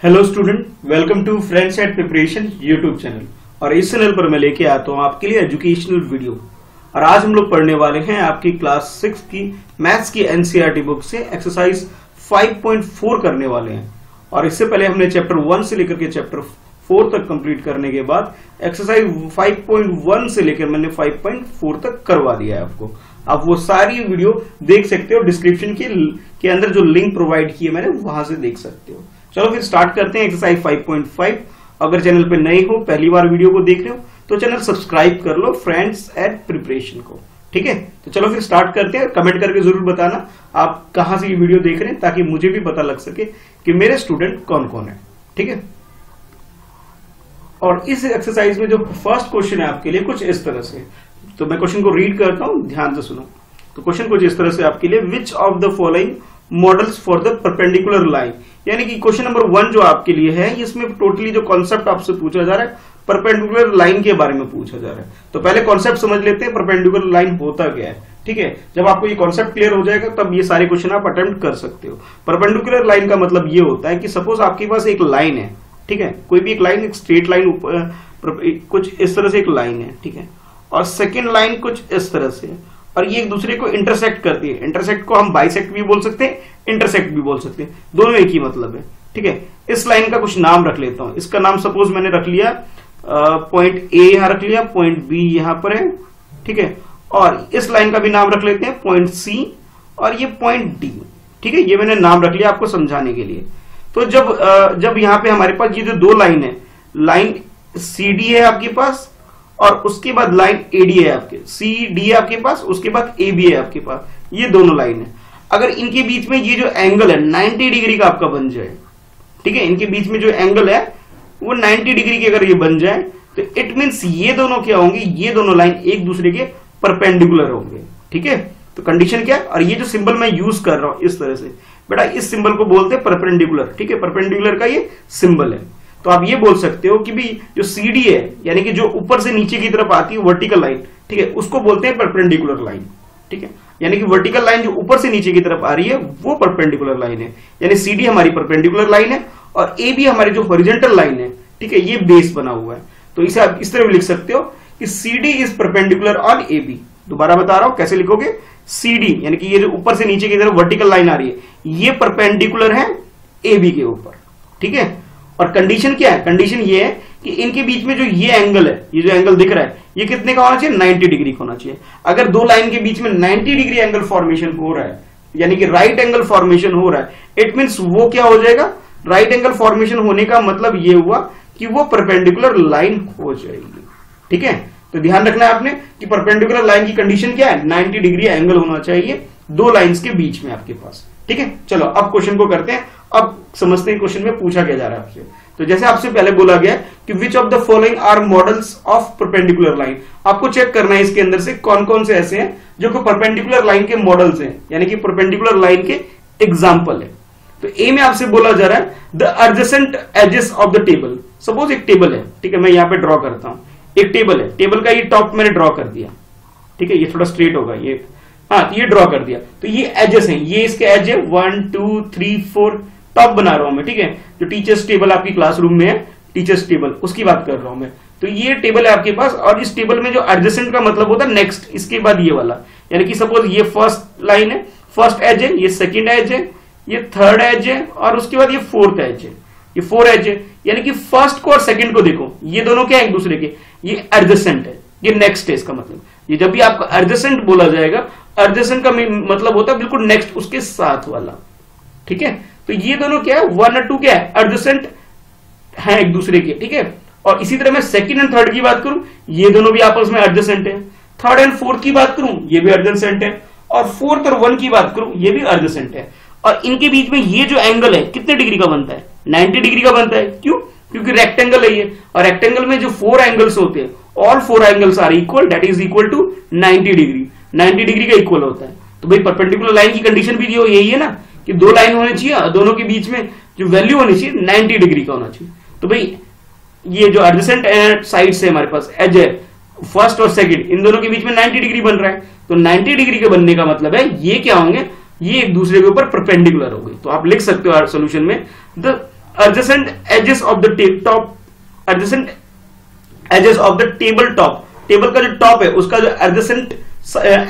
Hello student, welcome to friends at preparation YouTube channel. और इस channel पर मैं लेके आता हूँ आपके लिए एजुकेशनल वीडियो। और आज हम लोग पढ़ने वाले हैं आपकी क्लास 6 की मैथ्स की एनसीईआरटी बुक से एक्सरसाइज 5.4 करने वाले हैं। और इससे पहले हमने चैप्टर 1 से लेकर के चैप्टर 4 तक कंप्लीट करने के बाद एक्सरसाइज 5.1 से लेकर मैंने 5.4 तक करवा दिया है आपको। आप वो सारी वीडियो देख सकते हो, डिस्क्रिप्शन के अंदर जो लिंक प्रोवाइड किए मैंने वहां से देख सकते हो। चलो फिर स्टार्ट करते हैं एक्सरसाइज 5.5। अगर चैनल पे नए हो, पहली बार वीडियो को देख रहे हो तो चैनल सब्सक्राइब कर लो फ्रेंड्स एट प्रिपरेशन को। ठीक है, तो चलो फिर स्टार्ट करते हैं। कमेंट करके जरूर बताना आप कहां से ये वीडियो देख रहे हैं, ताकि मुझे भी पता लग सके कि मेरे स्टूडेंट कौन कौन है। ठीक है, और इस एक्सरसाइज में जो फर्स्ट क्वेश्चन है आपके लिए कुछ इस तरह से, तो मैं क्वेश्चन को रीड करता हूं, ध्यान से सुनो। तो क्वेश्चन कुछ इस तरह से आपके लिए, विच of the following models for the perpendicular line, यानी कि क्वेश्चन नंबर 1 जो आपके लिए है, इसमें टोटली जो कॉन्सेप्ट आपसे पूछा जा रहा है परपेंडिकुलर लाइन के बारे में पूछा जा रहा है। तो पहले कॉन्सेप्ट समझ लेते हैं, परपेंडिकुलर लाइन होता क्या है। ठीक है, जब आपको ये कॉन्सेप्ट क्लियर हो जाएगा तब ये सारे क्वेश्चन आप अटेम्प्ट कर सकते हो। परपेंडिकुलर लाइन का मतलब ये होता है कि सपोज आपके पास एक लाइन है, ठीक है, कोई भी एक लाइन, एक स्ट्रेट लाइन कुछ इस तरह से एक लाइन है, ठीक है, और सेकेंड लाइन कुछ इस तरह से, और ये एक दूसरे को इंटरसेक्ट करती है। इंटरसेक्ट को हम बाइसेक्ट भी बोल सकते हैं, इंटरसेक्ट भी बोल सकते हैं, दोनों एक ही मतलब है। ठीक है, इस लाइन का कुछ नाम रख लेता हूं। इसका नाम सपोज मैंने रख लिया पॉइंट ए यहां रख लिया, पॉइंट बी यहां पर है, ठीक है, और इस लाइन का भी नाम रख लेते हैं पॉइंट सी, और ये पॉइंट डी। ठीक है, ये मैंने नाम रख लिया आपको समझाने के लिए। तो जब यहां पे हमारे पास ये जो दो लाइन है, लाइन सी डी है आपके पास, और उसके बाद लाइन एडी है आपके, सी डी है आपके पास, उसके बाद ए बी है आपके पास, ये दोनों लाइन है। अगर इनके बीच में ये जो एंगल है 90 डिग्री का आपका बन जाए, ठीक है, इनके बीच में जो एंगल है वो 90 डिग्री के अगर ये बन जाए, तो इट मींस ये दोनों क्या होंगे, ये दोनों लाइन एक दूसरे के परपेंडिकुलर होंगे। ठीक है, तो कंडीशन क्या है, और ये जो सिंबल मैं यूज कर रहा हूं इस तरह से, बेटा इस सिंबल को बोलते हैं परपेंडिकुलर। ठीक है, परपेंडिकुलर का ये सिंबल है। तो आप ये बोल सकते हो कि भी जो सीडी है, यानी कि जो ऊपर से नीचे की तरफ आती है वर्टिकल लाइन, ठीक है, उसको बोलते हैं परपेंडिकुलर लाइन। ठीक है, यानी कि वर्टिकल लाइन जो ऊपर से नीचे की तरफ आ रही है वो परपेंडिकुलर लाइन है, यानी सीडी हमारी परपेंडिकुलर लाइन है, और ए बी हमारी जो हॉरिजॉन्टल लाइन है, ठीक है, ये बेस बना हुआ है। तो इसे आप इस तरह भी लिख सकते हो कि CD is perpendicular on A B. दोबारा बता रहा हूं कैसे लिखोगे, सीडी यानी कि ये जो ऊपर से नीचे की तरफ वर्टिकल लाइन आ रही है, ये परपेंडिकुलर है ए बी के ऊपर। ठीक है, और कंडीशन क्या है, कंडीशन ये है कि इनके बीच में जो ये एंगल है, ये जो एंगल दिख रहा है, ये कितने का होना चाहिए, 90 डिग्री का होना चाहिए। अगर दो लाइन के बीच में 90 डिग्री एंगल फॉर्मेशन हो रहा है, यानी कि राइट एंगल फॉर्मेशन हो रहा है, इट मींस वो क्या हो जाएगा, राइट एंगल फॉर्मेशन होने का मतलब ये हुआ कि वो परपेंडिकुलर लाइन हो जाएगी। ठीक है, तो ध्यान रखना है आपने कि परपेंडिकुलर लाइन की कंडीशन क्या है, 90 डिग्री एंगल होना चाहिए दो लाइंस के बीच में आपके पास। ठीक है, चलो अब क्वेश्चन को करते हैं। अब समझते हैं क्वेश्चन में पूछा क्या जा रहा है आपसे। तो जैसे आपसे पहले बोला गया कि which of the following are models of perpendicular line, आपको चेक करना है इसके अंदर से कौन कौन से ऐसे हैं जो कि परपेंडिकुलर लाइन के मॉडल्स हैं, यानी कि परपेंडिकुलर लाइन के एग्जाम्पल है। तो ए में आपसे बोला जा रहा है the adjacent edges of the table. Suppose एक टेबल है, ठीक है, मैं यहां पे ड्रॉ करता हूं, एक टेबल है, टेबल का ये टॉप मैंने ड्रॉ कर दिया, ठीक है, ये थोड़ा स्ट्रेट होगा ये, हाँ, तो ये ड्रॉ कर दिया। तो ये एजेस हैं, ये इसके एज है 1 2 3 4, टॉप बना रहा हूं मैं। ठीक है, जो टीचर्स टेबल आपकी क्लासरूम में है, टीचर्स टेबल, उसकी बात कर रहा हूं मैं। तो ये टेबल है आपके पास, और इस टेबल में जो एडजेसेंट का मतलब होता है नेक्स्ट, इसके बाद ये वाला, यानी कि सपोज ये फर्स्ट लाइन है, फर्स्ट एज है, ये सेकंड एज है, ये थर्ड एज है, और उसके बाद ये फोर्थ एज है, ये 4 एज है। यानी कि फर्स्ट को और सेकंड को देखो, ये दोनों क्या है एक दूसरे के, ये एडजेसेंट है, ये नेक्स्ट है। इसका मतलब ये जब भी आपको एडजेसेंट बोला जाएगा, एडजेसेंट का मतलब होता है बिल्कुल नेक्स्ट, उसके साथ वाला। ठीक है, तो ये दोनों क्या है, 1 और 2 क्या है, एडजेसेंट है एक दूसरे के। ठीक है, और इसी तरह मैं सेकंड एंड थर्ड की बात करूं, ये दोनों भी आपस में एडजेसेंट है। थर्ड एंड फोर्थ की बात करूं, ये भी एडजेसेंट है, और फोर्थ और 1 की बात करूं, ये भी एडजेसेंट है। और इनके बीच में ये जो एंगल है कितने डिग्री का बनता है, 90 डिग्री का बनता है। क्यों, क्योंकि रेक्टेंगल है ये, और रेक्टेंगल में जो 4 एंगल्स होते हैं, all 4 angles are equal, that is equal to 90 degree, 90 degree का इक्वल होता है। तो भाई परपेंडिकुलर लाइन की कंडीशन भी यही है ना, कि दो लाइन होनी चाहिए, दोनों के बीच में जो वैल्यू होनी चाहिए 90 डिग्री का होना चाहिए। तो भाई ये जो एडजेसेंट साइड से हमारे पास एज है फर्स्ट और सेकंड, इन दोनों के बीच में 90 डिग्री बन रहा है। तो 90 डिग्री के बनने का मतलब है ये क्या होंगे, ये एक दूसरे के ऊपर परपेंडिकुलर हो गए। तो आप लिख सकते हो सोल्यूशन में the adjacent edges of the top, adjacent edges of the table top, table का जो टॉप है उसका जो एडजेसेंट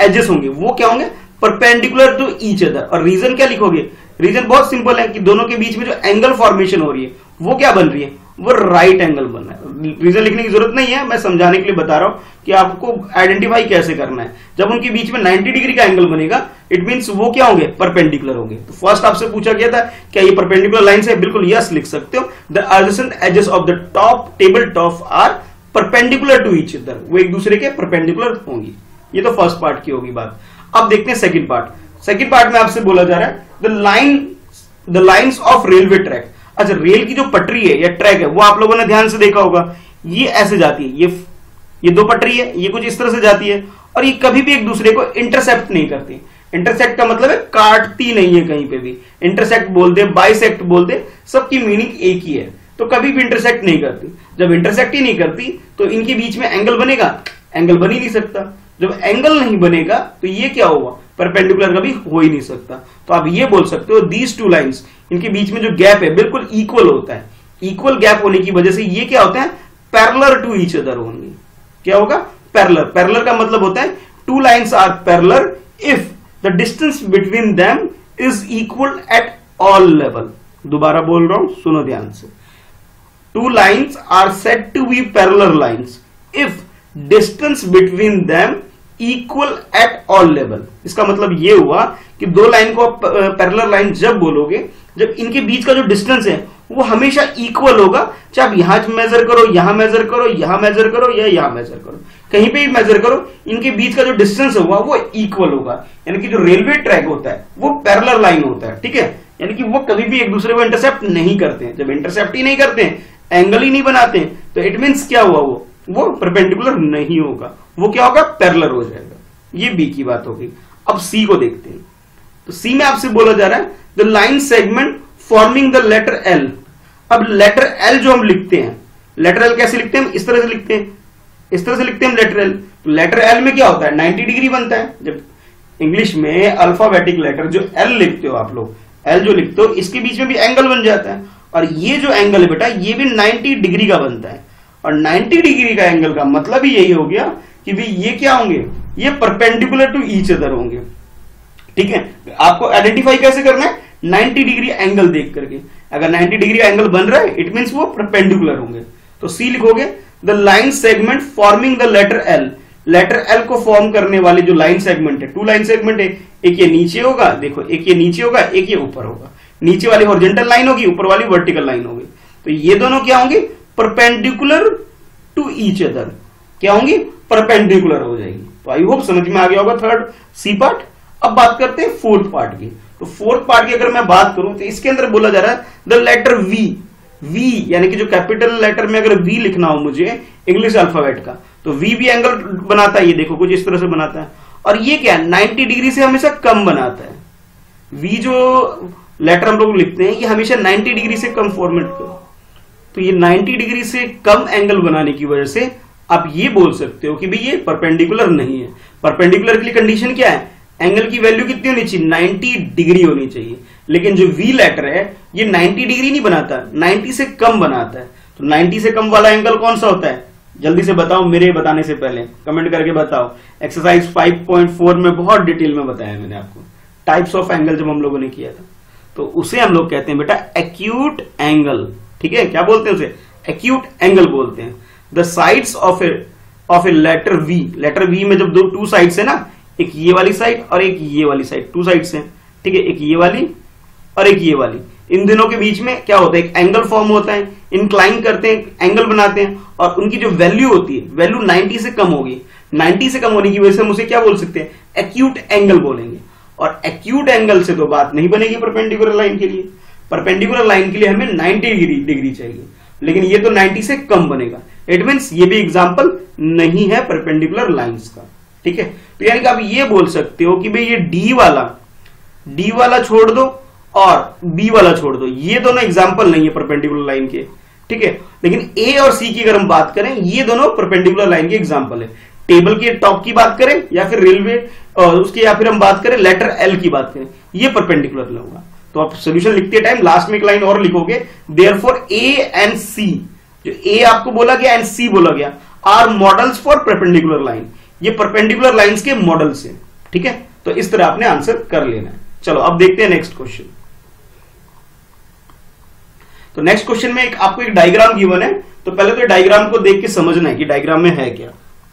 एजेस होंगे वो क्या होंगे, परपेंडिकुलर टू ईच अदर। और रीजन क्या लिखोगे, रीजन बहुत सिंपल है कि दोनों के बीच में जो एंगल फॉर्मेशन हो रही है वो क्या बन रही है, वो राइट एंगल बन रहा है। रीजन लिखने की जरूरत नहीं है, मैं समझाने के लिए बता रहा हूं कि आपको आइडेंटिफाई कैसे करना है। जब उनके बीच में 90 डिग्री का एंगल बनेगा इट मींस वो क्या होंगे, परपेंडिकुलर होंगे। तो फर्स्ट आपसे पूछा गया था क्या ये परपेंडिकुलर लाइन है, बिल्कुल यस लिख सकते हो। The adjacent edges of the top table top are perpendicular to each other, वो एक दूसरे के परपेंडिकुलर होंगी। ये तो फर्स्ट पार्ट की होगी बात। अब देखते हैं सेकंड पार्ट। सेकंड पार्ट में आपसे बोला जा रहा है the lines of railway track. अच्छा, रेल की जो पटरी है या ट्रैक है वो आप लोगों ने ध्यान से देखा होगा, ये ऐसे जाती है, ये दो पटरी है, ये कुछ इस तरह से जाती है और ये कभी भी एक दूसरे को इंटरसेप्ट नहीं करती। इंटरसेक्ट का मतलब है काटती नहीं है कहीं पे भी। इंटरसेक्ट बोलते, बाइसेक्ट बोलते, सबकी मीनिंग एक ही है। तो कभी भी इंटरसेक्ट नहीं करती। जब इंटरसेक्ट ही नहीं करती तो इनके बीच में एंगल बनेगा, एंगल बन ही नहीं सकता। जब एंगल नहीं बनेगा तो ये क्या होगा, परपेंडिकुलर कभी हो ही नहीं सकता। तो आप ये बोल सकते हो दीज टू लाइंस, इनके बीच में जो गैप है बिल्कुल इक्वल होता है। इक्वल गैप होने की वजह से ये क्या होता है, पैरेलल टू ईच अदर होंगे। क्या होगा, पैरेलल। पैरेलल का मतलब होता है two lines are parallel if the distance between them is equal at all level. दोबारा बोल रहा हूं, सुनो ध्यान से। Two lines are said to be parallel lines if distance between them equal at all level। इसका मतलब ये हुआ कि दो लाइन को पैरेलल लाइन जब बोलोगे जब इनके बीच का जो डिस्टेंस है वो हमेशा इक्वल होगा, चाहे आप यहां मेजर करो, यहां मेजर करो, यहां मेजर करो या यहां मेजर करो, कहीं पे भी मेजर करो, इनके बीच का जो डिस्टेंस होगा वो इक्वल होगा। यानी कि जो रेलवे ट्रैक होता है वो पैरेलल लाइन होता है, ठीक है। यानी कि वो कभी भी एक दूसरे को इंटरसेप्ट नहीं करते हैं। जब इंटरसेप्ट ही नहीं करते हैं, एंगल ही नहीं बनाते हैं, तो इट मींस क्या हुआ, वो परपेंडिकुलर नहीं होगा, वो क्या होगा, पैरेलल हो जाएगा। ये बी की बात होगी। अब सी को देखते हैं। तो सी में आपसे बोला जा रहा है the line segment forming the letter L. अब लेटर एल जो हम लिखते हैं, लेटर एल कैसे लिखते हैं, इस तरह से लिखते हैं, इस तरह से लिखते हैं लेटर एल। तो लेटर एल में क्या होता है, 90 डिग्री बनता है। जब इंग्लिश में अल्फाबेटिक लेटर जो एल लिखते हो आप लोग, एल जो लिखते हो, इसके बीच में भी एंगल बन जाता है। और ये जो एंगल है बेटा ये भी 90 डिग्री का बनता है। और 90 डिग्री का एंगल का मतलब ही यही हो गया कि भाई ये क्या होंगे, ये परपेंडिकुलर टू ईच अदर होंगे, ठीक है। आपको आइडेंटिफाई कैसे करना है, 90 डिग्री एंगल देख करके। अगर 90 डिग्री का एंगल बन रहा है इट मींस वो परपेंडिकुलर होंगे। तो सी लिखोगे the line segment forming the letter L. Letter L को फॉर्म करने वाले जो लाइन सेगमेंट है, टू लाइन सेगमेंट है, एक ये नीचे होगा, देखो एक ये नीचे होगा, एक ये ऊपर होगा। नीचे वाली हॉरिजॉन्टल लाइन होगी, ऊपर वाली वर्टिकल लाइन होगी। तो ये दोनों क्या होंगे, परपेंडिकुलर टू ईच अदर, क्या होंगी, परपेंडिकुलर हो जाएगी। तो आई होप समझ में आ गया होगा थर्ड सी पार्ट। अब बात करते हैं फोर्थ पार्ट की। तो फोर्थ पार्ट की अगर मैं बात करूं तो इसके अंदर बोला जा रहा है द लेटर वी। वी यानी कि जो कैपिटल लेटर में अगर वी लिखना हो मुझे इंग्लिश अल्फाबेट का, तो वी भी एंगल बनाता है। ये देखो कुछ इस तरह से बनाता है। और ये क्या है, 90 डिग्री से हमेशा कम बनाता है। वी जो लेटर हम लोग लिखते हैं ये हमेशा 90 डिग्री से कम फॉर्मेट करो। तो ये 90 डिग्री से कम एंगल बनाने की वजह से आप ये बोल सकते हो कि भाई ये परपेंडिकुलर नहीं है। परपेंडिकुलर के लिए कंडीशन क्या है, एंगल की वैल्यू कितनी होनी चाहिए, 90 डिग्री होनी चाहिए। लेकिन जो वी लेटर है ये 90 डिग्री नहीं बनाता, 90 से कम बनाता है। तो 90 से कम वाला एंगल कौन सा होता है, जल्दी से बताओ, मेरे बताने से पहले कमेंट करके बताओ। एक्सरसाइज 5.4 में बहुत डिटेल में बताया मैंने आपको टाइप्स ऑफ एंगल जब हम लोगों ने किया था। तो उसे हम लोग कहते हैं बेटा एक्यूट एंगल, ठीक है। क्या बोलते हैं उसे, एक्यूट एंगल बोलते हैं। The sides of a letter V. Letter V में जब दो टू साइड्स है ना, एक ये वाली साइड और एक ये वाली साइड, टू साइड्स हैं, ठीक है, एक ये वाली और एक ये वाली। इन दोनों के बीच में क्या होता है, एक एंगल फॉर्म होता है, इंक्लाइन करते हैं, एंगल बनाते हैं और उनकी जो वैल्यू होती है, वैल्यू 90 से कम होगी। 90 से कम होने की वजह से हम उसे क्या बोल सकते हैं, एक्यूट एंगल बोलेंगे। और एक्यूट एंगल से तो बात नहीं बनेगी परपेंडिकुलर लाइन के लिए। परपेंडिकुलर लाइन के लिए हमें 90 डिग्री चाहिए, लेकिन ये तो 90 से कम बनेगा। इट मींस ये भी एग्जांपल नहीं है परपेंडिकुलर लाइंस का, ठीक है। तो यानी कि आप ये बोल सकते हो कि भाई ये डी वाला छोड़ दो और बी वाला छोड़ दो, ये दोनों एग्जांपल नहीं है परपेंडिकुलर लाइन के, ठीक है। लेकिन ए और सी की अगर हम बात करें, ये दोनों परपेंडिकुलर लाइन के एग्जांपल है। टेबल के टॉप की बात करें या फिर रेलवे उसकी, या फिर हम बात करें लेटर एल की बात करें, ये परपेंडिकुलर होगा। तो आप सोल्यूशन लिखते टाइम लास्ट में एक लाइन और लिखोगे, देयरफॉर ए एंड सी, जो ए आपको बोला गया एंड सी बोला गया, are models for perpendicular line, ये परपेंडिकुलर लाइंस के मॉडल्स हैं, ठीक है। तो इस तरह आपने आंसर कर लेना है। चलो अब देखते हैं नेक्स्ट क्वेश्चन। तो नेक्स्ट क्वेश्चन में आपको एक डायग्राम गिवन है, तो पहले तो डायग्राम को देख के समझना है कि डायग्राम में है क्या।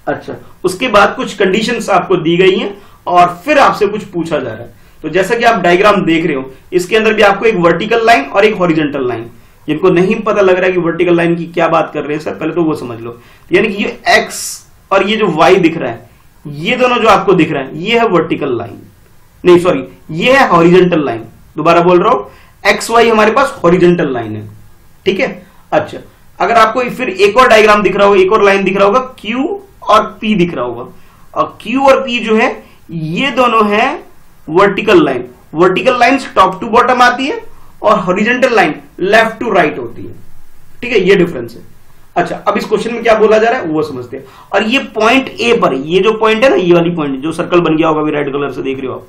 अच्छा, उसके बाद कुछ कंडीशंस आपको दी गई हैं और फिर आपसे कुछ पूछा जा रहा है। तो जैसा कि आप डायग्राम देख रहे हो, इसके अंदर भी आपको एक वर्टिकल लाइन और एक हॉरिजॉन्टल लाइन, जिनको नहीं पता लग रहा है कि वर्टिकल लाइन की क्या बात कर रहे हैं सर, पहले तो वो समझ लो। यानी कि ये एक्स और ये जो वाई दिख रहा है, ये दोनों जो आपको दिख रहा है, ये है वर्टिकल लाइन, नहीं सॉरी, ये है हॉरिजॉन्टल लाइन। दोबारा बोल रहा हूं, एक्स वाई हमारे पास हॉरिजॉन्टल लाइन है, ठीक है। अच्छा, अगर आपको फिर एक और डायग्राम दिख रहा होगा, एक और लाइन दिख रहा होगा, क्यू और पी दिख रहा होगा, और क्यू और पी जो है ये दोनों है vertical line. Vertical line top to bottom आती है और horizontal line left to right होती है, ठीक है, ये डिफरेंस है। अच्छा, अब इस क्वेश्चन में क्या बोला जा रहा है वो समझते हैं। और ये पॉइंट ए पर, ये जो पॉइंट है ना, ये वाली पॉइंट जो सर्कल बन गया होगा अभी रेड कलर से देख रहे हो आप,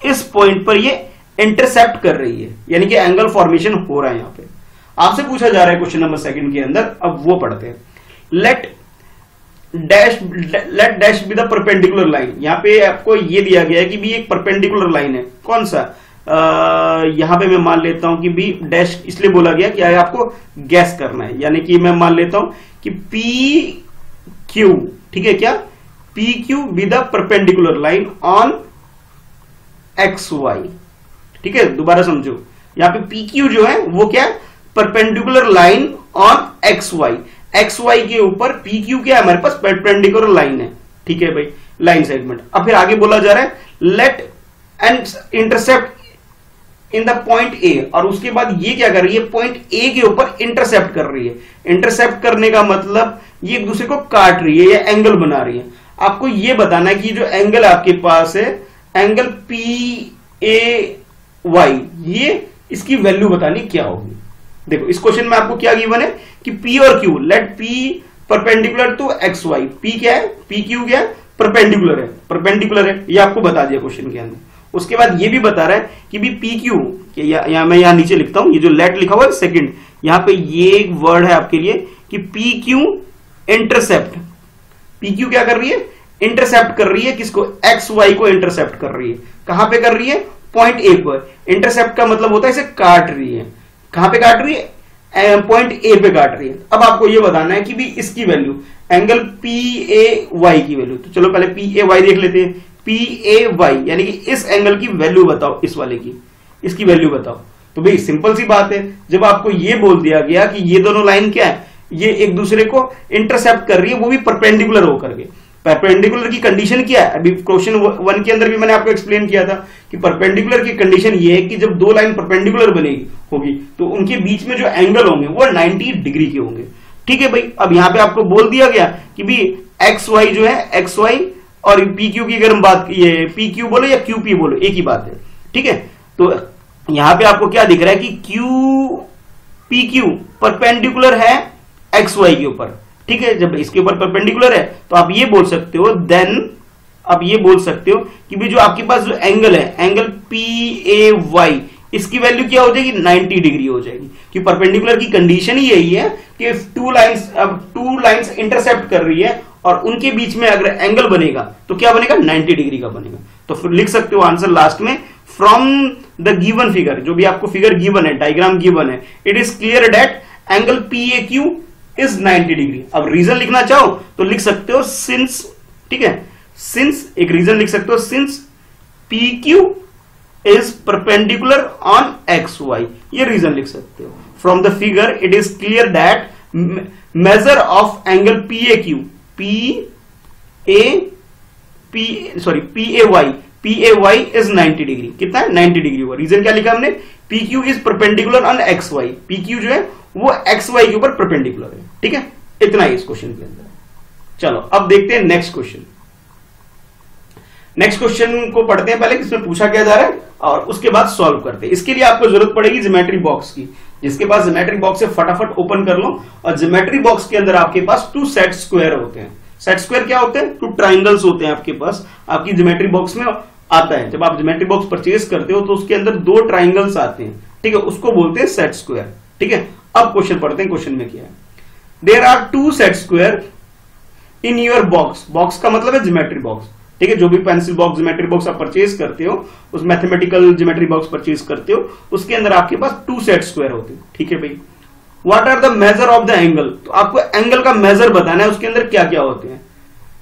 इस पॉइंट पर ये इंटरसेप्ट कर रही है, यानी कि एंगल फॉर्मेशन हो रहा है। यहां पे आपसे पूछा जा रहा है क्वेश्चन नंबर 2 के अंदर, अब वो पढ़ते हैं। Let dash be the perpendicular line. यहां पे आपको ये दिया गया है कि भी एक परपेंडिकुलर लाइन है, कौन सा, यहां पे मैं मान लेता हूं कि बी डैश इसलिए बोला गया कि आपको गैस करना है, यानी कि मैं मान लेता हूं कि पी क्यू, ठीक है, क्या P Q be the perpendicular line on X Y, ठीक है। दोबारा समझो, यहां पे पी क्यू जो है वो क्या है, perpendicular line on X Y. X Y के ऊपर पी क्यू क्या है, हमारे पास परपेंडिकुलर लाइन है, ठीक है भाई, लाइन सेगमेंट। अब फिर आगे बोला जा रहा है let and intercept in the point A, और उसके बाद ये क्या कर रही है, पॉइंट ए के ऊपर इंटरसेप्ट कर रही है। इंटरसेप्ट करने का मतलब ये एक दूसरे को काट रही है या एंगल बना रही है। आपको ये बताना है कि जो एंगल आपके पास है, एंगल पी ए वाई, ये इसकी वैल्यू बतानी क्या होगी। देखो इस क्वेश्चन में आपको क्या गिवन है कि P और Q, let P perpendicular to X Y, P क्या है, P Q क्या है, परपेंडिकुलर है, परपेंडिकुलर है, ये आपको बता दिया क्वेश्चन के अंदर। उसके बाद ये भी बता रहा है कि भी P Q, मैं यहां नीचे लिखता हूं, ये जो लेट लिखा हुआ है सेकंड, यहां पे ये एक वर्ड है आपके लिए कि P Q intercept, P Q क्या कर रही है, इंटरसेप्ट कर रही है, किसको, एक्स वाई को इंटरसेप्ट कर रही है। कहां पे कर रही है, पॉइंट ए पर। इंटरसेप्ट का मतलब होता है इसे काट रही है, कहां पे काट रही है, पॉइंट ए पे काट रही है। अब आपको ये बताना है कि भी इसकी value, angle P A Y की वैल्यू, तो चलो पहले पी ए वाई देख लेते हैं। पी ए वाई यानी कि इस एंगल की वैल्यू बताओ, इस वाले की, इसकी वैल्यू बताओ। तो भाई सिंपल सी बात है, जब आपको ये बोल दिया गया कि ये दोनों लाइन क्या है, ये एक दूसरे को इंटरसेप्ट कर रही है, वो भी परपेंडिकुलर होकर के। परपेंडिकुलर की कंडीशन क्या है, अभी क्वेश्चन 1 के अंदर भी मैंने आपको एक्सप्लेन किया था कि परपेंडिकुलर की कंडीशन ये है कि जब दो लाइन परपेंडिकुलर बनेगी होगी तो उनके बीच में जो एंगल होंगे वो 90 डिग्री के होंगे, ठीक है भाई। अब यहां पे आपको बोल दिया गया कि भी एक्स वाई जो है, एक्स वाई और पी क्यू की अगर हम बात, ये पी क्यू बोलो या क्यू पी बोलो, एक ही बात है, ठीक है। तो यहां पे आपको क्या दिख रहा है कि क्यू पी क्यू परपेंडिकुलर है एक्स वाई के ऊपर, ठीक है। जब इसके ऊपर परपेंडिकुलर है तो आप ये बोल सकते हो, देन आप ये बोल सकते हो कि भी जो आपके पास जो एंगल है, एंगल पी ए वाई, इसकी वैल्यू क्या हो जाएगी, 90 डिग्री हो जाएगी। कि परपेंडिकुलर की कंडीशन ही यही है कि टू लाइंस इंटरसेप्ट कर रही है और उनके बीच में अगर एंगल बनेगा तो क्या बनेगा, 90 डिग्री का बनेगा। तो फिर लिख सकते हो आंसर लास्ट में, फ्रॉम द गिवन फिगर, जो भी आपको फिगर गिवन है, डायग्राम गिवन है, it is clear that angle P A Q is 90 degree. अब रीजन लिखना चाहो तो लिख सकते हो सिंस, ठीक है, सिंस एक रीजन लिख सकते हो, since P Q is perpendicular on X Y, ये रीजन लिख सकते हो। From the figure it is clear that measure of angle P A Q, P A Y is 90 degree. कितना है, 90 डिग्री हुआ। रीजन क्या लिखा हमने, P Q is perpendicular on X Y, P Q जो है वो एक्स वाई के ऊपर परपेंडिकुलर है, ठीक है। इतना ही इस क्वेश्चन के अंदर। चलो अब देखते हैं नेक्स्ट क्वेश्चन। नेक्स्ट क्वेश्चन को पढ़ते हैं पहले, किसमें पूछा क्या जा रहा है, और उसके बाद सॉल्व करते हैं। इसके लिए आपको जरूरत पड़ेगी ज्योमेट्री बॉक्स की। जिसके पास ज्योमेट्री बॉक्स है फटाफट ओपन कर लो। और ज्योमेट्री बॉक्स के अंदर आपके पास 2 सेट स्क्वायर होते हैं। सेट स्क्वायर क्या होते हैं, 2 ट्राइंगल्स होते हैं आपके पास, आपकी ज्योमेट्री बॉक्स में आता है, जब आप ज्योमेट्री बॉक्स परचेज करते हो तो उसके अंदर 2 ट्राइंगल्स आते हैं, ठीक है, उसको बोलते हैं सेट स्क्वायर। ठीक है, अब क्वेश्चन पढ़ते हैं, क्वेश्चन में क्या है। There are 2 set square in your box, box का मतलब है ज्योमेट्री बॉक्स, ठीक है, जो भी पेंसिल बॉक्स ज्योमेट्री बॉक्स आप परचेज करते हो, उस मैथमेटिकल ज्योमेट्री बॉक्स परचेज करते हो, उसके अंदर आपके पास 2 सेट स्क्वायर होते हैं। ठीक है भाई, what are the measure of the angle, तो आपको एंगल का मेजर बताना है, उसके अंदर क्या क्या होते हैं।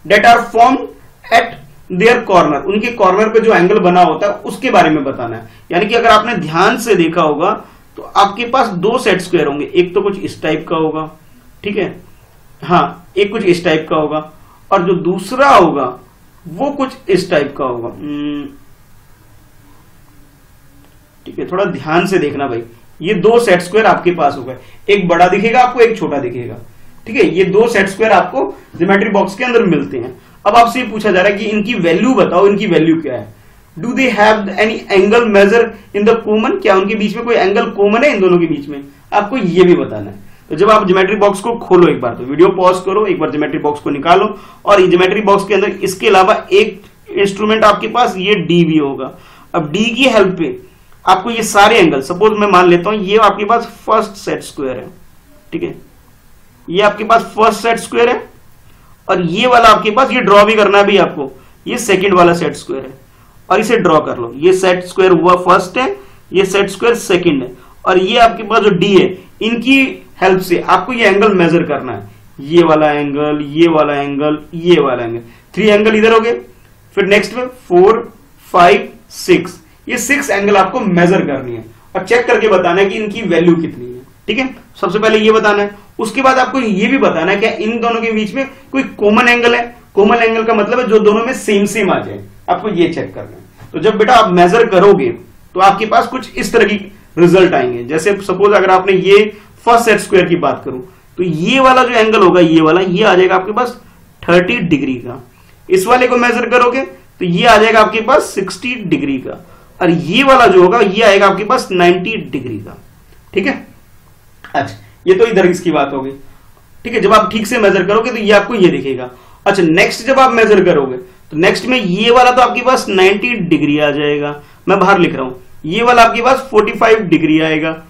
That are form at their corner, उनके कॉर्नर पे जो एंगल बना होता है उसके बारे में बताना है। यानी कि अगर आपने ध्यान से देखा होगा तो आपके पास 2 सेट स्क्वायर होंगे, एक तो कुछ इस टाइप का होगा, ठीक है, हाँ, एक कुछ इस टाइप का होगा, और जो दूसरा होगा वो कुछ इस टाइप का होगा। ठीक है, थोड़ा ध्यान से देखना भाई, ये 2 सेट स्क्वायर आपके पास होगा, एक बड़ा दिखेगा आपको, एक छोटा दिखेगा। ठीक है, ये 2 सेट स्क्वायर आपको ज्योमेट्री बॉक्स के अंदर मिलते हैं। अब आपसे ये पूछा जा रहा है कि इनकी वैल्यू बताओ, इनकी वैल्यू क्या है। Do they have any angle measure in the common, क्या उनके बीच में कोई एंगल कॉमन है इन दोनों के बीच में, आपको ये भी बताना है। तो जब आप ज्योमेट्री बॉक्स को खोलो एक बार, तो वीडियो पॉज करो, एक बार ज्योमेट्री बॉक्स को निकालो, और ये ज्योमेट्री बॉक्स के अंदर इसके अलावा एक इंस्ट्रूमेंट आपके पास ये डी भी होगा। अब डी की हेल्प पे आपको ये सारे एंगल, सपोज मैं मान लेता हूं ये आपके पास फर्स्ट सेट स्क्वायर है, ठीक है, ये आपके पास फर्स्ट सेट स्क्वायर है, और ये वाला आपके पास, ये ड्रॉ भी करना है भी आपको, ये सेकंड वाला सेट स्क्वायर है, और इसे ड्रॉ कर लो। ये सेट स्क्वायर हुआ फर्स्ट है, ये सेट स्क्वायर सेकंड है, और ये आपके पास जो डी है, इनकी हेल्प से आपको ये एंगल मेजर करना है। ये वाला एंगल, ये वाला एंगल, ये वाला एंगल, 3 एंगल इधर हो गए। फिर नेक्स्ट में 4, 5, 6, ये 6 एंगल आपको मेजर करनी है और चेक करके बताना है कि इनकी वैल्यू कितनी है। ठीक है, सबसे पहले ये बताना है, उसके बाद आपको ये भी बताना है कि इन दोनों के बीच में कोई कॉमन एंगल है। कॉमन एंगल का मतलब है जो दोनों में सेम सेम आ जाए, आपको ये चेक करना है। तो जब बेटा आप मेजर करोगे तो आपके पास कुछ इस तरह की रिजल्ट आएंगे। जैसे सपोज अगर आपने ये फर्स्ट सेट स्क्वायर की बात करूं तो ये वाला जो एंगल होगा, ये वाला, ये आ जाएगा आपके पास 30 डिग्री का। इस वाले को मेजर करोगे तो ये आ जाएगा आपके पास 60 डिग्री का, और ये वाला जो होगा ये आएगा आपके पास 90 डिग्री का। ठीक है, अच्छा, ये तो इधर इसकी बात होगी। ठीक है, जब आप ठीक से मेजर करोगे तो ये आपको ये दिखेगा। अच्छा, नेक्स्ट जब आप मेजर करोगे तो नेक्स्ट में ये वाला तो आपके पास 90 डिग्री आ जाएगा, मैं बाहर लिख रहा हूं, ये वाला आपके पास 45 डिग्री आएगा,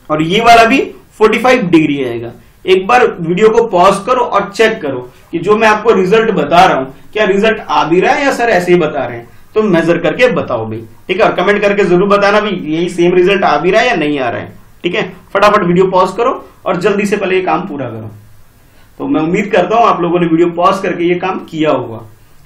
और ये वाला भी 45 डिग्री आएगा। एक बार वीडियो को पॉज करो और चेक करो कि जो मैं आपको रिजल्ट बता रहा हूं क्या रिजल्ट आ भी रहा है या सर ऐसे ही बता रहे हैं, तो मेजर करके बताओ भाई। ठीक है, और कमेंट करके जरूर बताना भी यही सेम रिजल्ट आ भी रहा है या नहीं आ रहा है। ठीक है, फटाफट वीडियो पॉज करो और जल्दी से पहले ये काम पूरा करो। तो मैं उम्मीद करता हूं आप लोगों ने वीडियो पॉज करके ये काम किया होगा।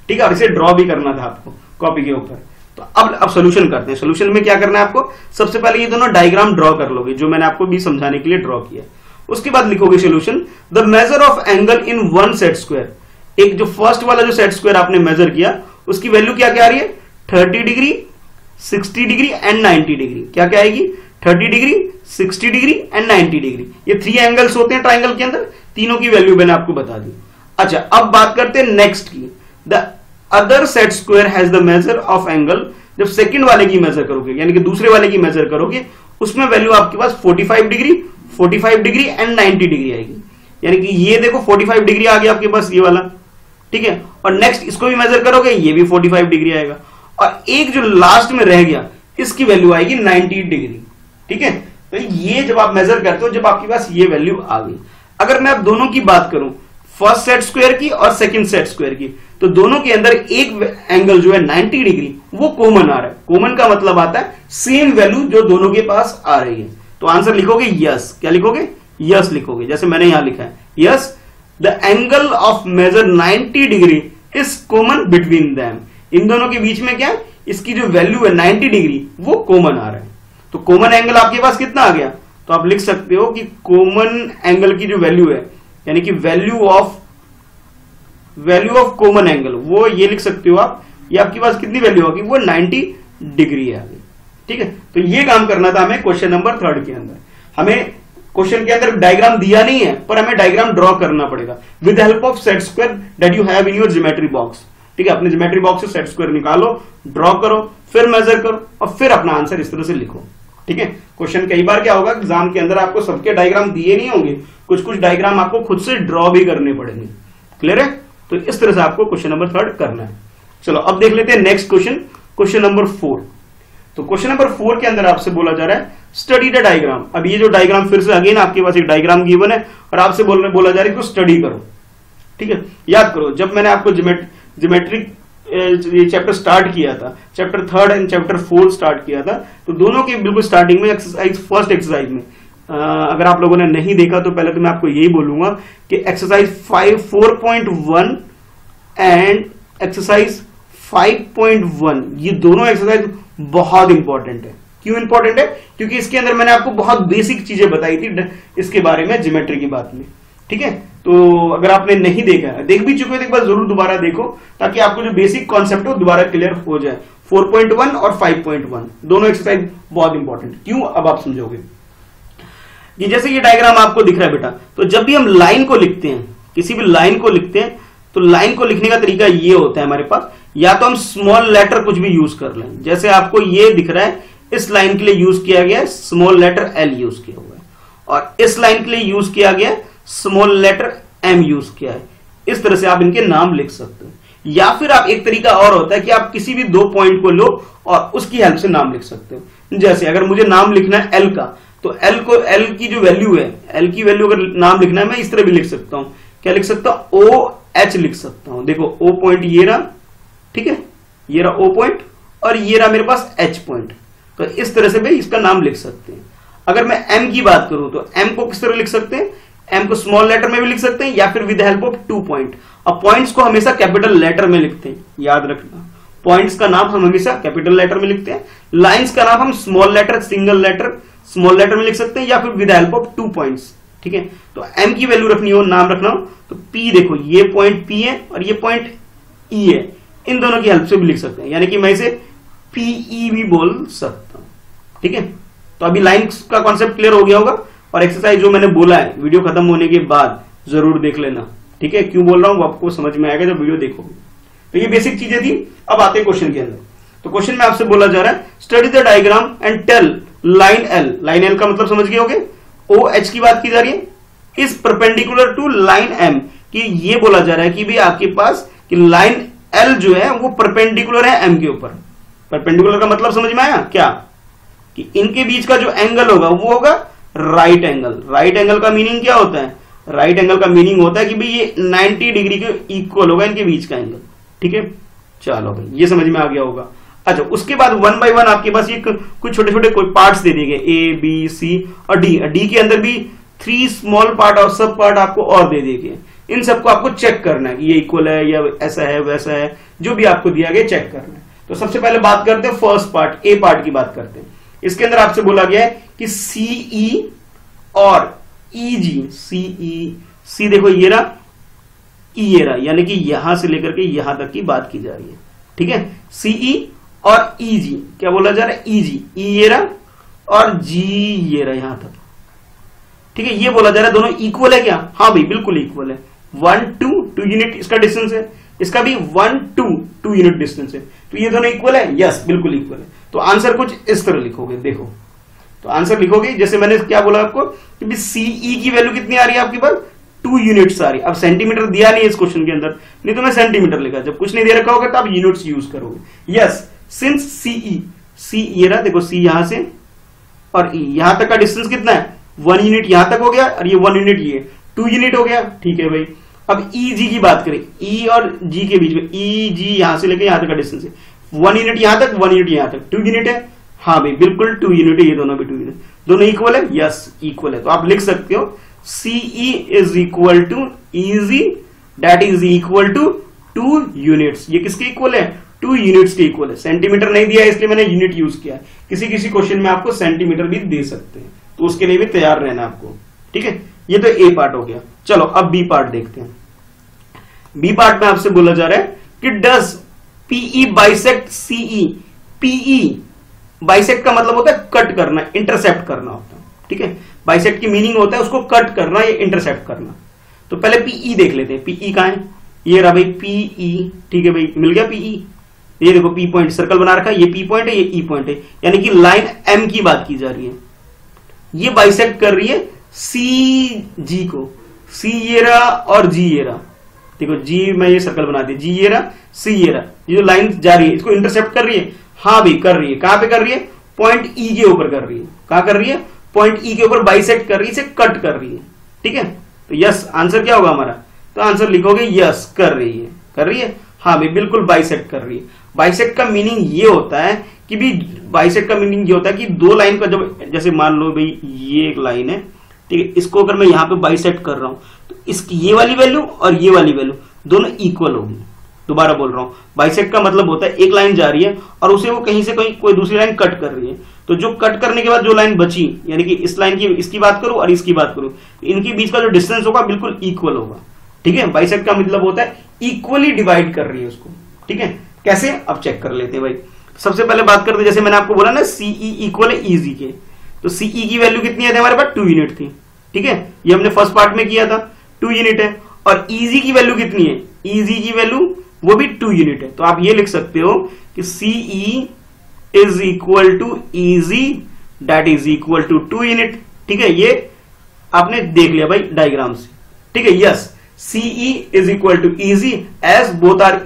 ठीक है, और इसे ड्रॉ भी करना था आपको कॉपी के ऊपर। तो अब सोल्यूशन करते हैं। सोल्यूशन में क्या करना है आपको, सबसे पहले ये दोनों डायग्राम ड्रॉ कर लोगे जो मैंने आपको भी समझाने के लिए ड्रॉ किया। उसके बाद लिखोगे solution, the measure of angle in one set square. एक जो फर्स्ट वाला जो सेट स्क्वायर आपने मेजर किया उसकी वैल्यू क्या क्या आ रही है, 30 डिग्री, 60 डिग्री एंड 90 डिग्री। क्या क्या आएगी, 30 डिग्री, 60 डिग्री एंड 90 डिग्री। ये 3 एंगल्स होते हैं ट्राइंगल के अंदर, तीनों की वैल्यू मैंने आपको बता दी। अच्छा, अब बात करते हैं नेक्स्ट की, the other set square has the measure of angle. जब सेकंड वाले की मेजर करोगे यानी कि दूसरे वाले की मेजर करोगे उसमें वैल्यू आपके पास 45 डिग्री, 45 डिग्री एंड 90 डिग्री आएगी। यानी कि ये देखो 45 डिग्री आ गया आपके पास ये वाला। ठीक है, और नेक्स्ट इसको भी मेजर करोगे ये भी 45 डिग्री आएगा, और एक जो लास्ट में रह गया इसकी वैल्यू आएगी 90 डिग्री। ठीक है, तो ये जब आप मेजर करते हो जब आपके पास ये वैल्यू आ गई। अगर मैं अब दोनों की बात करूं, फर्स्ट सेट स्क्वायर की और सेकंड सेट स्क्वायर की, तो दोनों के अंदर एक एंगल जो है 90 डिग्री वो कॉमन आ रहा है। कॉमन का मतलब आता है सेम वैल्यू जो दोनों के पास आ रही है। तो आंसर लिखोगे यस। क्या लिखोगे, यस लिखोगे, जैसे मैंने यहां लिखा है yes, the angle of measure 90 degree is common between them. इन दोनों के बीच में क्या है, इसकी जो वैल्यू है 90 डिग्री वो कॉमन आ रहा है। तो कॉमन एंगल आपके पास कितना आ गया, तो आप लिख सकते हो कि कॉमन एंगल की जो वैल्यू है यानी कि वैल्यू ऑफ कॉमन एंगल वो ये लिख सकते हो आप, ये आपके पास कितनी वैल्यू होगी, वो 90 डिग्री आ गई। ठीक है, तो ये काम करना था हमें क्वेश्चन नंबर 3 के अंदर। हमें क्वेश्चन के अंदर डायग्राम दिया नहीं है पर हमें डायग्राम ड्रॉ करना पड़ेगा with help of set square that you have in your geometry box. ठीक है, अपने ज्योमेट्री बॉक्स से सेट स्क्वायर निकालो, ड्रॉ करो, फिर मेजर करो और फिर अपना आंसर इस तरह से लिखो। ठीक है, क्वेश्चन कई बार क्या होगा एग्जाम के अंदर आपको सबके डायग्राम दिए नहीं होंगे, कुछ कुछ डायग्राम आपको खुद से ड्रॉ भी करने पड़ेंगे। क्लियर है, तो इस तरह से आपको क्वेश्चन नंबर 3 करना है। चलो अब देख लेते हैं नेक्स्ट क्वेश्चन। Question number 4। तो क्वेश्चन नंबर 4 के अंदर आपसे बोला जा रहा है स्टडी द डायग्राम। अब ये जो डायग्राम फिर से अगेन आपके पास एक डायग्राम गिवन है और आपसे बोला जा रहा है कि स्टडी करो। ठीक है, याद करो जब मैंने आपको ज्योमेट्रिक ये चैप्टर स्टार्ट किया था, चैप्टर 3 एंड चैप्टर 4 स्टार्ट किया था, तो दोनों के बिल्कुल स्टार्टिंग में फर्स्ट एक्सरसाइज में अगर आप लोगों ने नहीं देखा तो पहले तो मैं आपको यही बोलूंगा कि एक्सरसाइज 4.1 एंड एक्सरसाइज 5.1 ये दोनों एक्सरसाइज बहुत इंपॉर्टेंट है। क्यों इंपॉर्टेंट है? क्योंकि इसके अंदर मैंने आपको बहुत बेसिक चीजें बताई थी इसके बारे में, ज्योमेट्री की बात में। ठीक है, तो अगर आपने नहीं देखा है, देख भी चुके हो तो एक बार जरूर दोबारा देखो ताकि आपको जो बेसिक कॉन्सेप्ट है वो दोबारा क्लियर हो जाए। 4.1 और 5.1 दोनों एक्सरसाइज बहुत इंपॉर्टेंट। क्यों, अब आप समझोगे। कि जैसे ये डायग्राम आपको दिख रहा है बेटा, तो जब भी हम लाइन को लिखते हैं, किसी भी लाइन को लिखते हैं, तो लाइन को लिखने का तरीका ये होता है हमारे पास, या तो हम स्मॉल लेटर कुछ भी यूज कर लें। जैसे आपको ये दिख रहा है, इस लाइन के लिए यूज किया गया है स्मॉल लेटर एल यूज किया हुआ है, और इस लाइन के लिए यूज किया गया है स्मॉल लेटर एम यूज किया है। इस तरह से आप इनके नाम लिख सकते हो। या फिर आप एक तरीका और होता है कि आप किसी भी दो पॉइंट को लो और उसकी हेल्प से नाम लिख सकते हो। जैसे अगर मुझे नाम लिखना है एल का, तो एल की जो वैल्यू है, एल की वैल्यू अगर नाम लिखना है, मैं इस तरह भी लिख सकता हूं। क्या लिख सकता हूं? ओ एच लिख सकता हूं। देखो ओ पॉइंट ये रहा, ठीक है, ये रहा ओ पॉइंट, और ये रहा मेरे पास एच पॉइंट। तो इस तरह से भी इसका नाम लिख सकते हैं। अगर मैं एम की बात करूं तो एम को किस तरह लिख सकते हैं? एम को स्मॉल लेटर में भी लिख सकते हैं या फिर विद हेल्प ऑफ 2 पॉइंट। अब पॉइंट्स को हमेशा कैपिटल लेटर में लिखते हैं, याद रखना। पॉइंट्स का नाम हम हमेशा कैपिटल लेटर में लिखते हैं। लाइंस का नाम हम small letter, single letter, small letter में लिख सकते हैं या फिर विद हेल्प ऑफ 2 पॉइंट्स। ठीक है, तो एम की वैल्यू रखनी हो, नाम रखना हो, तो पी देखो ये पॉइंट पी है और ये पॉइंट ई है, इन दोनों की हेल्प से भी लिख सकते हैं, यानी कि मैं इसे पीई भी बोल सकता हूं। ठीक है, तो अभी लाइंस का कॉन्सेप्ट क्लियर हो गया होगा, और एक्सरसाइज जो मैंने बोला है वीडियो खत्म होने के बाद जरूर देख लेना। ठीक है, क्यों बोल रहा हूं वो आपको समझ में आएगा जब वीडियो देखोगे। तो ये बेसिक चीजें थी। अब आते हैं क्वेश्चन के अंदर। तो क्वेश्चन में आपसे बोला जा रहा है study the diagram and tell line L. Line L का मतलब समझ गए होगे, ओ एच की बात की जा रही है, is perpendicular to line M. कि ये बोला जा रहा है कि भी आपके पास कि लाइन एल जो है वो परपेंडिकुलर है एम के ऊपर। परपेंडिकुलर का मतलब समझ में आया क्या? कि इनके बीच का जो एंगल होगा वो होगा राइट एंगल। राइट एंगल का मीनिंग क्या होता है? राइट एंगल का मीनिंग होता है कि भाई ये 90 डिग्री के इक्वल होगा इनके बीच का एंगल। ठीक है, चलो भाई ये समझ में आ गया होगा। अच्छा, उसके बाद 1 बाय 1 आपके पास ये कुछ छोटे छोटे कोई पार्ट्स दे दिए गए, ए बी सी और डी। डी के अंदर भी 3 स्मॉल पार्ट और सब पार्ट आपको और दे दिए गए। इन सबको आपको चेक करना है कि ये इक्वल है या ऐसा है वैसा है, जो भी आपको दिया गया चेक करना है। तो सबसे पहले बात करते हैं फर्स्ट पार्ट, ए पार्ट की बात करते हैं। इसके अंदर आपसे बोला गया है कि सीई और ईजी, सी देखो ये रहा, ई ये रहा, यानी कि यहां से लेकर के यहां तक की बात की जा रही है। ठीक है, सीई और ईजी, क्या बोला जा रहा है? ईजी, ई ये रहा और जी ये रहा यहां तक। ठीक है, ये बोला जा रहा है दोनों इक्वल है क्या? हाँ भाई बिल्कुल इक्वल है। 1 2 यूनिट इसका डिस्टेंस है, इसका भी 1 2 यूनिट डिस्टेंस है। तो ये दोनों इक्वल है? यस बिल्कुल इक्वल है। तो आंसर कुछ इस तरह लिखोगे, देखो तो आंसर लिखोगे जैसे मैंने क्या बोला आपको कि सीई की वैल्यू कितनी आ रही है आपके पास? 2 यूनिट्स आ रही है। अब सेंटीमीटर दिया नहीं है इस क्वेश्चन के अंदर, नहीं तो मैं सेंटीमीटर लिखा। जब कुछ नहीं दे रखा होगा तो आप यूनिट्स यूज करोगे। यस, सिंस सीई, सी ये रहा, देखो सी यहां से और यहां तक का डिस्टेंस कितना है? 1 यूनिट यहां तक हो गया और ये 1 यूनिट, ये 2 यूनिट हो गया। ठीक है भाई, अब ई जी की बात करें, ई और जी के बीच में, ई जी यहां से लेकर यहां तक का डिस्टेंस है 1 यूनिट यहां तक, 1 यूनिट यहां तक, 2 यूनिट है। हाँ भाई बिल्कुल 2 यूनिट है, ये दोनों भी 2 यूनिट, दोनों इक्वल है। यस इक्वल है। तो आप लिख सकते हो CE is equal to EG, that is equal to 2 units. ये किसके इक्वल है? 2 यूनिट्स के इक्वल है। सेंटीमीटर नहीं दिया है इसलिए मैंने यूनिट यूज किया। किसी किसी क्वेश्चन में आपको सेंटीमीटर भी दे सकते हैं, तो उसके लिए भी तैयार रहना आपको। ठीक है, ये तो ए पार्ट हो गया। चलो अब बी पार्ट देखते हैं। बी पार्ट में आपसे बोला जा रहा है कि does PE bisect CE. PE bisect का मतलब होता है कट करना, इंटरसेप्ट करना होता है। ठीक है, बाइसेक्ट की मीनिंग होता है उसको कट करना या इंटरसेप्ट करना। तो पहले पीई देख लेते हैं। पीई कहां है? ये रहा भाई पीई। ठीक है भाई, मिल गया पीई। ये देखो पी पॉइंट सर्कल बना रखा है, ये पी पॉइंट है, ये ई पॉइंट है, यानी कि लाइन एम की बात की जा रही है। ये बाइसेक्ट कर रही है सी जी को। सी ये रहा और जी ये रहा। देखो जी मैं ये सर्कल बना दिया, जी ये रहा, सी ये रहा। ये जो लाइन जा रही है इसको इंटरसेप्ट कर रही है। हाँ भाई कर रही है। कहां पे कर रही है? पॉइंट ई के ऊपर कर रही है। कहां कर रही है? पॉइंट ई के ऊपर बाइसेक्ट कर रही है, इसे कट कर रही है। ठीक है, तो यस आंसर क्या होगा हमारा? तो आंसर लिखोगे यस कर रही है। कर रही है, हाँ भाई बिल्कुल बाइसेक्ट कर रही है। बाइसेक्ट का मीनिंग ये होता है कि भी बाइसेक्ट का मीनिंग ये होता है कि दो लाइन का जब, जैसे मान लो भाई ये एक लाइन है, ठीक है, इसको अगर मैं यहाँ पे बाइसेक्ट कर रहा हूं तो इसकी ये वाली वैल्यू और ये वाली वैल्यू दोनों इक्वल होगी। दोबारा बोल रहा हूं, बाइसेक्ट का मतलब होता है एक लाइन जा रही है और उसे वो कहीं से कहीं कोई दूसरी लाइन कट कर रही है, तो जो कट करने के बाद जो लाइन बची, यानी कि इस लाइन की इसकी बात करूं और इसकी बात करूं, तो इनके बीच का जो डिस्टेंस होगा बिल्कुल इक्वल होगा। ठीक है, बाइसेक्ट का मतलब होता है इक्वली डिवाइड कर रही है उसको। ठीक है, कैसे? अब चेक कर लेते हैं भाई। सबसे पहले बात करते हैं, जैसे मैंने आपको बोला ना सीई इक्वल है ईजी के, तो सीई की वैल्यू कितनी है हमारे पास? 2 यूनिट थी। ठीक है, ये हमने फर्स्ट पार्ट में किया था, 2 यूनिट है। और ईजी की वैल्यू कितनी है? ईजी की वैल्यू वो भी 2 यूनिट है। तो आप ये लिख सकते हो कि CE is equal to EG that is equal to 2 unit. ठीक है, ये आपने देख लिया भाई डायग्राम से। ठीक है, yes CE is equal to EG as both are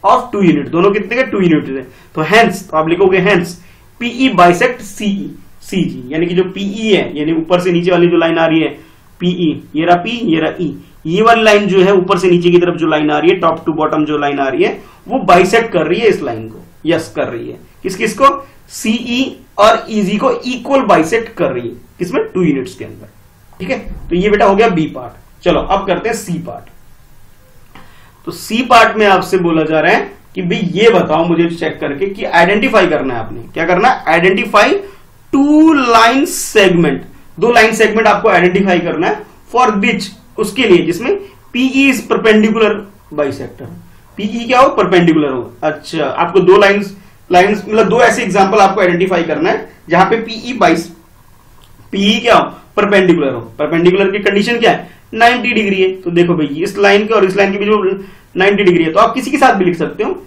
of 2 unit, दोनों कितने के? 2 यूनिट है। तो हेंस, तो आप लिखोगे hence PE bisect CE CG, यानी कि जो पीई है, यानी ऊपर से नीचे वाली जो लाइन आ रही है पीई, ये रहा पी, ये रहा ई, ये वाली लाइन जो है ऊपर से नीचे की तरफ जो लाइन आ रही है, टॉप टू बॉटम जो लाइन आ रही है, वो बाइसेक्ट कर रही है इस लाइन को। यस कर रही है। किस किस को? सीई और ईजी को इक्वल बाइसेक्ट कर रही है, किसमें? 2 यूनिट्स के अंदर। ठीक है, तो ये बेटा हो गया बी पार्ट। चलो अब करते हैं सी पार्ट। तो सी पार्ट में आपसे बोला जा रहा है कि भाई ये बताओ मुझे चेक करके कि आइडेंटिफाई करना है आपने। क्या करना है? Identify 2 line segment. 2 line segment आपको आइडेंटिफाई करना है फॉर विच, उसके लिए जिसमें PE is perpendicular bisector. PE क्या हो? परपेंडिकुलर हो। अच्छा, आपको 2 लाइंस मतलब 2 ऐसे एग्जांपल आपको आइडेंटिफाई करना है जहां पे पीई क्या हो? परपेंडिकुलर हो। परपेंडिकुलर की कंडीशन क्या है? 90 डिग्री है। तो देखो भाई इस लाइन के और इस लाइन के बीच में 90 डिग्री है, तो आप किसी के साथ भी लिख सकते हो,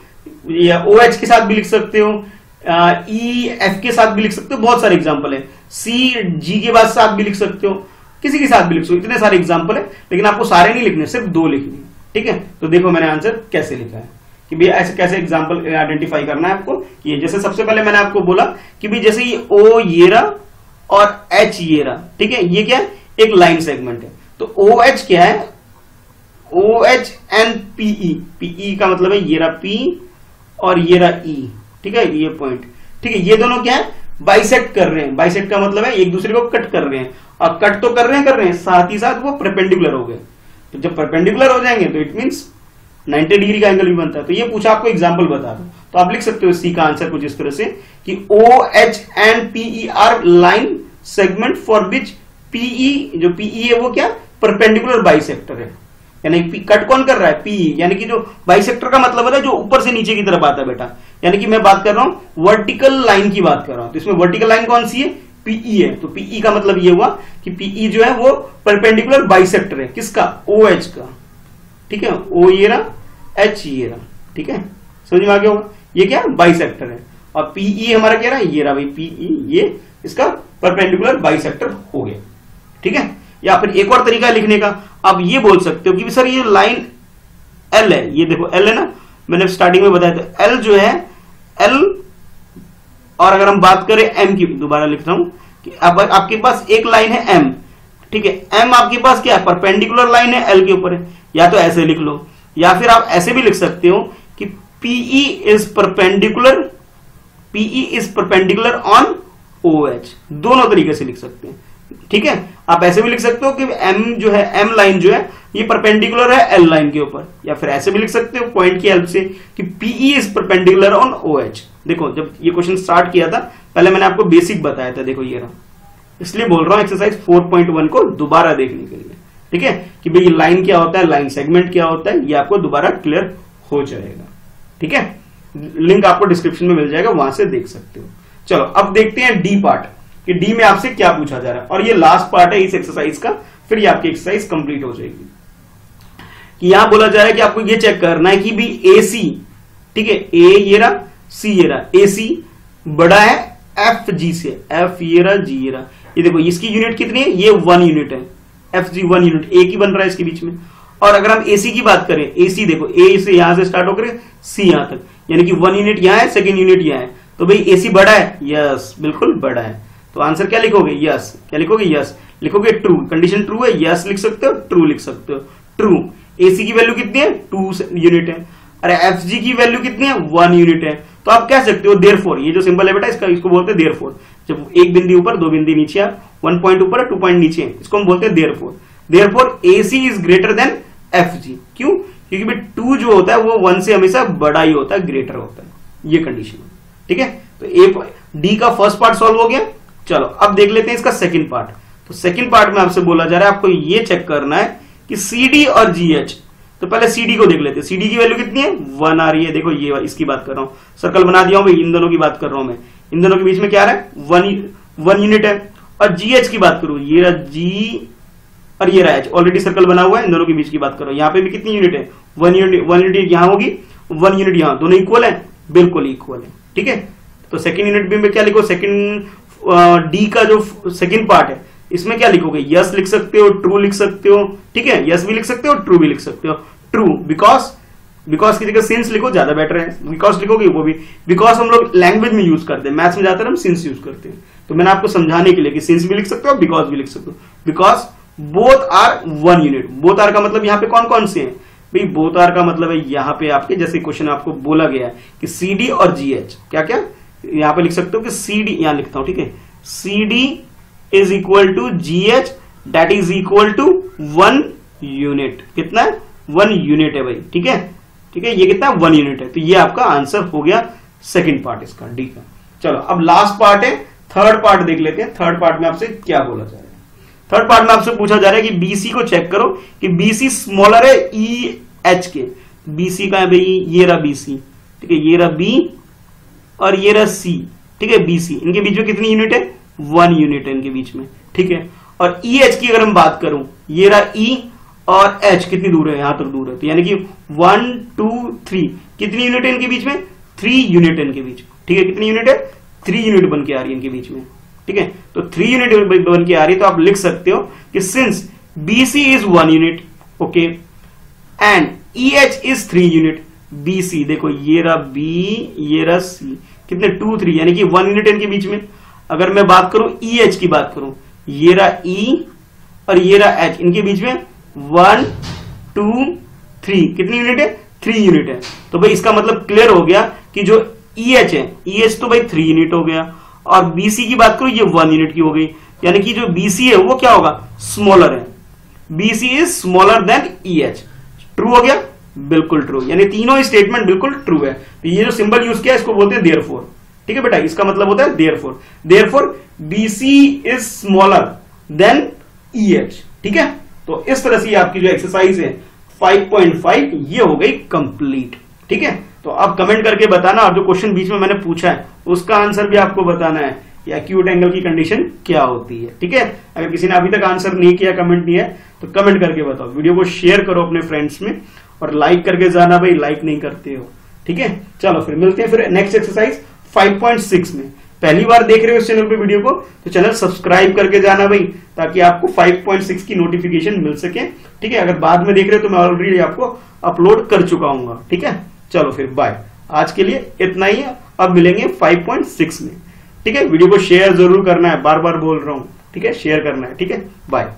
या OH के साथ भी लिख सकते हो, EF के साथ भी लिख सकते हो, बहुत सारे एग्जांपल है। CG के बाद साथ भी लिख सकते हो, किसी के साथ भी लिख सकते हो, इतने सारे एग्जांपल है, लेकिन आपको सारे नहीं लिखने, सिर्फ 2 लिखने। ठीक है, तो देखो मैंने आंसर कैसे लिखा है कि भाई ऐसे कैसे एग्जांपल आइडेंटिफाई करना है आपको। ये जैसे सबसे पहले मैंने आपको बोला कि भाई जैसे ये O ये रहा और H ये रहा। ठीक है, ये क्या है? एक लाइन सेगमेंट है। तो OH क्या है? OH एंड PE, PE का मतलब है ये रहा P और ये रहा E। ठीक है, ये पॉइंट। ठीक है, ये दोनों क्या है? बाइसेक्ट कर रहे हैं। बाइसेक्ट का मतलब है एक दूसरे को कट कर रहे हैं, और कट तो कर रहे हैं साथ ही साथ वो परपेंडिकुलर हो गए। तो जब परपेंडिकुलर हो जाएंगे तो इट मींस 90 डिग्री का एंगल भी बनता है। तो ये पूछा आपको एग्जांपल बता दो, तो आप लिख सकते हो सी का आंसर कुछ इस तरह से कि OH and PE are line segment for which PE, जो PE है वो क्या? परपेंडिकुलर बाइसेक्टर है। यानी कट कौन कर रहा है? PE, यानी कि जो बाइसेक्टर का मतलब है जो ऊपर से नीचे की तरफ आता है बेटा, यानी कि मैं बात कर रहा हूं वर्टिकल लाइन की बात कर रहा हूं। तो इसमें वर्टिकल लाइन कौन सी है? PE है। तो PE का मतलब ये हुआ कि PE जो है वो परपेंडिकुलर बाइसेक्टर है। किसका? OH का। ठीक है, O ये रहा, H ये रहा। ठीक है, समझ में आ गया होगा? ये क्या? बाइसेक्टर है। और PE हमारा क्या रहा? ये रहा भाई PE, ये इसका परपेंडिकुलर बाइसेक्टर हो गया। ठीक है, या फिर एक और तरीका लिखने का, आप ये बोल सकते हो कि सर ये लाइन L है, ये देखो L है ना, मैंने स्टार्टिंग में बताया था L जो है L, और अगर हम बात करें M की, दोबारा लिख रहा हूं कि अब आपके पास एक लाइन है M। ठीक है, M आपके पास क्या है? परपेंडिकुलर लाइन है L के ऊपर है। या तो ऐसे लिख लो, या फिर आप ऐसे भी लिख सकते हो कि PE is perpendicular on OH। दोनों तरीके से लिख सकते हैं। ठीक है, आप ऐसे भी लिख सकते हो कि M जो है, M लाइन जो है ये परपेंडिकुलर है L लाइन के ऊपर, या फिर ऐसे भी लिख सकते हो पॉइंट की हेल्प से कि PE is perpendicular on OH। देखो जब ये क्वेश्चन स्टार्ट किया था पहले मैंने आपको बेसिक बताया था, देखो ये रहा, इसलिए बोल रहा हूं एक्सरसाइज 4.1 को दोबारा देखने के लिए। ठीक है, कि भाई लाइन क्या होता है, लाइन सेगमेंट क्या होता है, ये आपको दोबारा क्लियर हो जाएगा। ठीक है, लिंक आपको डिस्क्रिप्शन में मिल जाएगा, वहां से देख सकते हो। चलो अब देखते हैं डी पार्ट कि डी में आपसे क्या पूछा जा रहा है, और ये लास्ट पार्ट है इस एक्सरसाइज का, फिर ये आपकी एक्सरसाइज कंप्लीट हो जाएगी। कि यहां बोला जा रहा है कि आपको ये चेक करना है कि भी AC, ठीक है, A ये रहा, C ये रहा, AC बड़ा है FG से, F ये रहा, G ये रहा, ये देखो इसकी यूनिट कितनी है, ये 1 यूनिट है, FG 1 यूनिट, एक ही बन रहा है इसके बीच में। और अगर हम AC की बात करें, AC देखो A से यहां से स्टार्ट होकर C यहां तक, यानी कि 1 यूनिट यहां है, सेकेंड यूनिट यहां है, तो भाई AC बड़ा है, यस बिल्कुल बड़ा है। तो आंसर क्या लिखोगे, यस। क्या लिखोगे, यस लिखोगे। ट्रू, कंडीशन ट्रू है, यस लिख सकते हो, ट्रू लिख सकते हो। ट्रू, AC की वैल्यू कितनी है, 2 यूनिट है। अरे FG की वैल्यू कितनी है, 1 यूनिट है। तो आप कह सकते हो देयरफॉर, ये जो सिंबल है बेटा इसको बोलते हैं देयरफॉर। जब एक बिंदु ऊपर, 2 बिंदु नीचे, 1 पॉइंट ऊपर 2 पॉइंट नीचे, इसको हम बोलते हैं therefore. Therefore AC is greater than FG। क्यों, क्योंकि भाई 2 जो होता है वो 1 से हमेशा बड़ा ही होता है, ग्रेटर होता है। ये कंडीशन है, ठीक है। तो डी का फर्स्ट पार्ट सॉल्व हो गया। चलो अब देख लेते हैं इसका सेकंड पार्ट। तो सेकंड पार्ट में आपसे बोला जा रहा है आपको ये चेक करना है कि CD और GH। तो पहले CD को देख लेते हैं। CD की वैल्यू कितनी है, 1 आ रही है। देखो ये इसकी बात कर रहा हूं, सर्कल बना दिया हूं भाई, इन दोनों की बात कर रहा हूं मैं। इन दोनों के बीच में क्या आ रहा है, 1 यूनिट है। और GH की बात करूं, ये रहा G और ये रहा H, ऑलरेडी सर्कल बना हुआ है। इन दोनों के बीच की बात करो, यहाँ पे भी कितनी यूनिट है, 1 यूनिट यहां होगी, 1 यूनिट यहां, दोनों इक्वल है, बिल्कुल इक्वल है, ठीक है। तो सेकंड यूनिट में क्या लिखो, सेकंड डी का जो सेकंड पार्ट है इसमें क्या लिखोगे, यस लिख सकते हो, ट्रू लिख सकते हो, ठीक है। यस भी लिख सकते हो, ट्रू भी लिख सकते हो। ट्रू बिकॉज की जगह सिंस लिखो, ज्यादा बेटर है। बिकॉज लिखोगे वो भी, बिकॉज हम लोग लैंग्वेज में यूज करते हैं, मैथ्स में जाकर हम सिंस यूज करते हैं। तो मैंने आपको समझाने के लिए कि सिंस भी लिख सकते हो, बिकॉज भी लिख सकते हो। Because both are 1 unit. Both are का मतलब यहाँ पे कौन कौन से हैं भाई, बोथ आर का मतलब है यहाँ पे आपके, जैसे क्वेश्चन आपको बोला गया है कि CD और GH, क्या क्या यहाँ पे लिख सकते हो कि CD, यहां लिखता हूं, ठीक है, CD is equal to GH that is equal to 1 unit. कितना है, 1 यूनिट है भाई, ठीक है, ठीक है। ये कितना, 1 यूनिट है। तो ये आपका आंसर हो गया सेकंड पार्ट इसका, डी का। चलो अब लास्ट पार्ट है, थर्ड पार्ट देख लेते हैं। थर्ड पार्ट में आपसे क्या बोला जा रहा है। थर्ड पार्ट में आपसे पूछा जा रहा है कि BC को चेक करो कि BC स्मॉलर है EH के। BC का है भाई, ये रहा BC, ठीक है, ये रहा B और ये रहा C, ठीक है। BC, इनके बीच में कितनी यूनिट है, 1 यूनिट है इनके बीच में, ठीक है। और EH की अगर हम बात करूं, ये रहा E और H कितनी दूर है, यहां तक दूर है। तो यानी कि 1 2 3 कितनी यूनिट है इनके बीच में, 3 यूनिट है इनके बीच, ठीक है। कितनी यूनिट है, 3 यूनिट बन के आ रही है इनके बीच में, ठीक है। तो 3 यूनिट बन के आ रही है। तो आप लिख सकते हो कि since BC is 1 unit, okay, and EH is 3 unit. BC देखो, ये रहा B, ये रहा C, कितने 2 3, यानी कि 1 यूनिट है इनके बीच में। अगर मैं बात करूं EH की बात करूं, ये रहा E और ये रहा H, इनके बीच में 1 2 3, कितनी यूनिट है, 3 यूनिट है। तो भाई इसका मतलब क्लियर हो गया कि जो EH है, EH तो भाई 3 यूनिट हो गया, और BC की बात करूं ये 1 यूनिट की हो गई। यानी कि जो BC है वो क्या होगा, स्मॉलर है। BC is smaller than EH। True हो गया, बिल्कुल ट्रू, यानी तीनों स्टेटमेंट बिल्कुल ट्रू है। तो ये जो सिंबल यूज किया इसको बोलते हैं देयरफॉर, ठीक है बेटा, इसका मतलब होता है therefore. Therefore BC is smaller than EH, ठीक है। तो इस तरह से आपकी जो एक्सरसाइज है 5.5 ये हो गई कंप्लीट, ठीक है। तो आप कमेंट करके बताना, और जो क्वेश्चन बीच में मैंने पूछा है उसका आंसर भी आपको बताना है कि एक्यूट एंगल की कंडीशन क्या होती है, ठीक है। अगर किसी ने अभी तक आंसर नहीं किया, कमेंट नहीं है, तो कमेंट करके बताओ। वीडियो को शेयर करो अपने फ्रेंड्स में, और लाइक करके जाना भाई, लाइक नहीं करते हो, ठीक है। चलो फिर मिलते हैं फिर नेक्स्ट एक्सरसाइज 5.6 में। पहली बार देख रहे हो इस चैनल पे वीडियो को, तो चैनल सब्सक्राइब करके जाना भाई, ताकि आपको 5.6 की नोटिफिकेशन मिल सके, ठीक है। अगर बाद में देख रहे हो तो मैं ऑलरेडी आपको अपलोड कर चुका हूँ, ठीक है। चलो फिर बाय, आज के लिए इतना ही है, अब मिलेंगे 5.6 में, ठीक है। वीडियो को शेयर जरूर करना है, बार बार बोल रहा हूं, ठीक है, शेयर करना है, ठीक है। बाय।